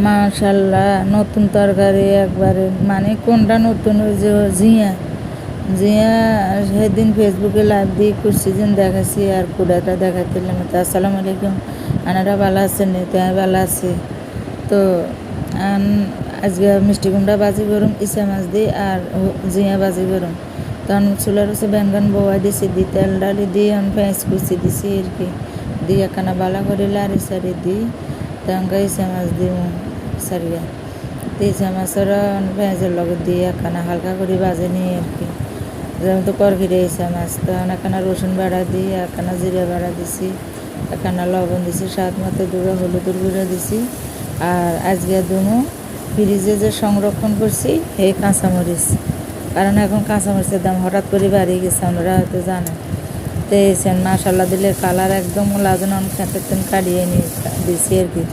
মাশাল্লাহ নতুন তরকারি একবারে, মানে কোনটা নতুন, ওই যে জিয়া জিয়া সেদিন ফেসবুকে লাইভ দিয়ে করছি, যেন দেখাচ্ছি আর কুড়াটা দেখাচ্ছিলাম। তো আসসালামু আলাইকুম, আনারা ভালো আছেন? তো আমি ভালো আছি। তো আজকে মিষ্টি কুমড়া বাজি গরম, ইসা মাছ দিই আর জিয়া বাজি গরম। তখন চুলার হচ্ছে ব্যানগান বোয়া দিছি, দি তেল ডালি দিয়ে আমি পেঁয়াজ কুচি দিছি আর কি, দিয়ে একখানা বালা করে লাড়ি সারি দিই। তখন ইসা মাছ দিই সারিয়া, তো ইসা মাছের পেঁয়াজের লগত দিয়ে একখানা হালকা করে বাজে নিই আর কি। যেমন তো করকিরে ইসা মাছ, তখন একখানা রসুন বাড়া দিই, একখানা জিরা বাড়া দিছি, একখানা লবণ দিছি, স্বাদ মতো দুটো হলুদের গুঁড়ো দিছি। আর আজকে দুনো ফ্রিজে যে সংরক্ষণ করছি এই কাঁচামরিচ, কারণ এখন কাঁচামরিচের দাম হঠাৎ করে বাড়িয়ে গেছে, আমরা হয়তো জানেন। তো এসেন মাশাল্লাহ দিলে কালার একদম লাজন খেতে কাটিয়ে নিয়ে দিছি আর কি।